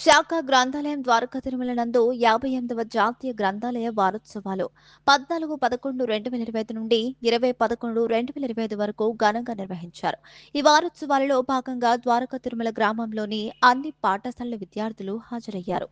శాఖ గ్రంథాలయం ద్వారకా తిరుమల నందు 58వ జాతీయ గ్రంథాలయ వారోత్సవాలు 14-11-2025 నుండి 20-11-2025 వరకు ఘనంగా నిర్వహించారు. ఈ వారోత్సవాలలో భాగంగా ద్వారకా తిరుమల గ్రామంలోని అన్ని పాఠశాలల విద్యార్థులు హాజరయ్యారు.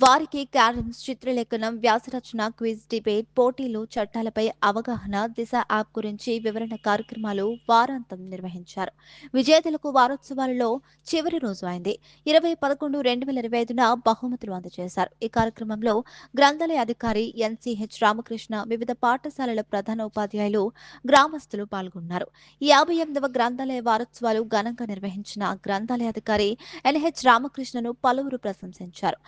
వారికి క్యారమ్స్, చిత్రలేఖనం, వ్యాసరచన, క్విజ్, డిబేట్ పోటీలు, చట్టాలపై అవగాహన, దిశ యాప్ గురించి వివరణ కార్యక్రమాలు వారాంతం నిర్వహించారు. విజేతలకు వారోత్సవాలలో చివరి రోజు అయింది. 20-11-2025న బహుమతులు అందజేశారు. ఈ కార్యక్రమంలో గ్రంథాలయ అధికారి ఎన్సీహెచ్ రామకృష్ణ, వివిధ పాఠశాలల ప్రధాన ఉపాధ్యాయులు, గ్రామస్తులు పాల్గొన్నారు. ఈ 58వ గ్రంథాలయ వారోత్సవాలు ఘనంగా నిర్వహించిన గ్రంథాలయ అధికారి ఎన్హెచ్ రామకృష్ణను పలువురు ప్రశంసించారు.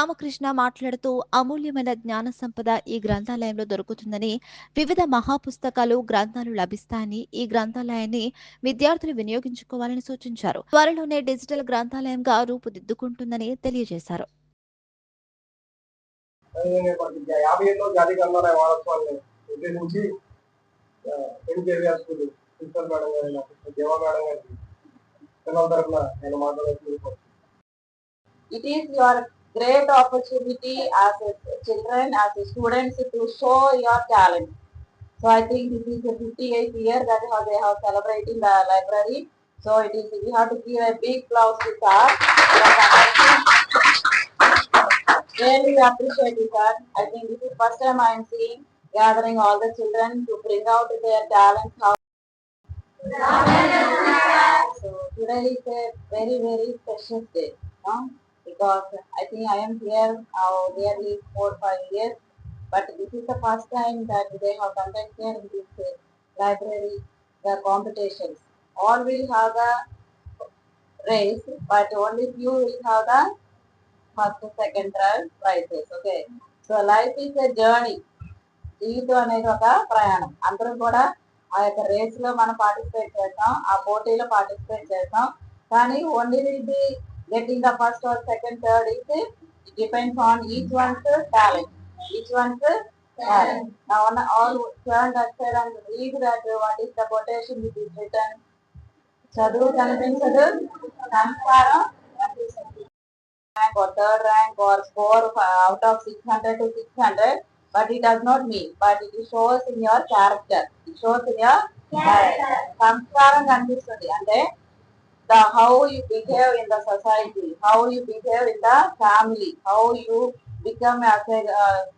రామకృష్ణ మాట్లాడుతూ అమూల్యమైన జ్ఞాన సంపద ఈ గ్రంథాలయంలో దొరుకుతుందని, వివిధ మహాపుస్తకాలు, గ్రంథాలు లభిస్తాయని, ఈ గ్రంథాలయాన్ని విద్యార్థులు వినియోగించుకోవాలని సూచించారు. త్వరలోనే డిజిటల్ గ్రంథాలయంగా రూపుదిద్దుకుంటుందని తెలియజేశారు. It is your great opportunity as a children, as a students to show your talent. So I think this is the 58th year that they have celebrating the library. So it is, we have to give a big applause to sir. Really appreciate it, sir. I think this is first time I am seeing gathering all the children to bring out their talents. So today is a very, very special day. Because I think I am here now nearly 4-5 years, but this is the first time that they have conducted in this library the competitions. All will have the race, but only few will have the first, second, third prizes. Okay, so life is a journey. జీవితం అనేది ఒక ప్రయాణం. అందరూ కూడా ఆ యొక్క race లో మనం పార్టిసిపేట్ చేస్తాం, ఆ పోటీలో పార్టిసిపేట్ చేస్తాం. కానీ only will be getting the first or second, third is it depends on each one's talent. Each one's talent. Now all turn that side and read that what is the quotation which is written. చదువు కనిపించదు, సంస్కారం rank or third rank or score out of 600 to 600, but it does not mean, but it shows in your character. It shows in your character. సంస్కారం కనిపిస్తుంది అంటే how you behave in the society, how you behave in the family, how you become as a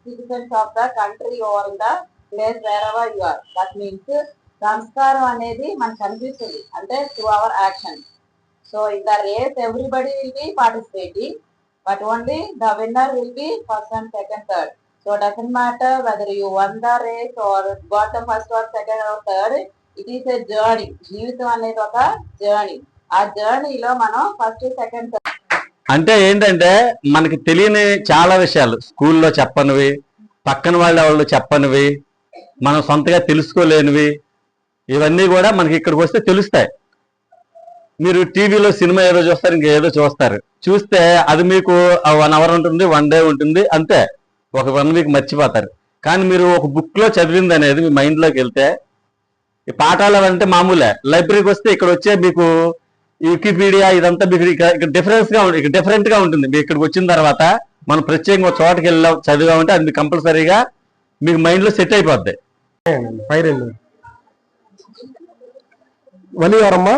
citizens of the country or in the place wherever you are. That means సంస్కారం అనేది మనకు కనిపిస్తుంది అంటే through our actions. So in the race everybody will be participating, but only the winner will be first and second, third. So it doesn't matter whether you won the race or got the first or second or third. It is a journey. జీవితం అనేది ఒక journey. ఆ జర్నీలో మనం first, second, అంటే ఏంటంటే మనకి తెలియని చాలా విషయాలు స్కూల్లో చెప్పనివి, పక్కన వాళ్ళు చెప్పనివి, మనం సొంతగా తెలుసుకోలేనివి, ఇవన్నీ కూడా మనకి ఇక్కడికి వస్తే తెలుస్తాయి. మీరు టీవీలో సినిమా ఏదో చూస్తారు, ఇంకేదో చూస్తారు, చూస్తే అది మీకు 1 hour ఉంటుంది, 1 day ఉంటుంది, అంతే, ఒక 1 week మర్చిపోతారు. కానీ మీరు ఒక బుక్ లో చదివింది అనేది మీ మైండ్లోకి వెళ్తే, ఈ పాఠాలు అంటే మామూలే. లైబ్రరీకి వస్తే ఇక్కడ వచ్చే మీకు వికీపీడియా ఇదంతా మీకు ఇక్కడ డిఫరెంట్ గా ఉంటుంది. మీకు ఇక్కడికి వచ్చిన తర్వాత మనం ప్రత్యేకంగా చోటకి వెళ్ళాం చదివామంటే అది మీకు కంపల్సరీగా మీకు మైండ్ లో సెట్ అయిపోద్ది. వలి ఎవరమ్మా?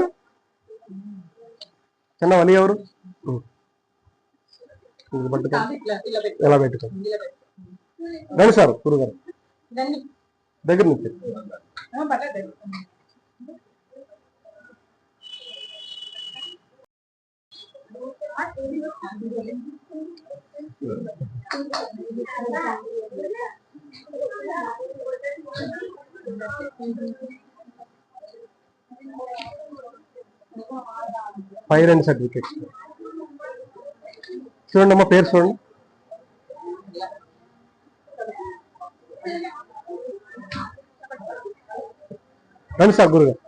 చిన్న వలి ఎవరు? ఎలా పెట్టుకో రండి సార్, గురుగారు దగ్గర నుంచి. ఫైర్ అండ్ సర్టిఫికేట్స్ చూడండి అమ్మా, పేరు చూడండి. రండి సార్, గురుగారు.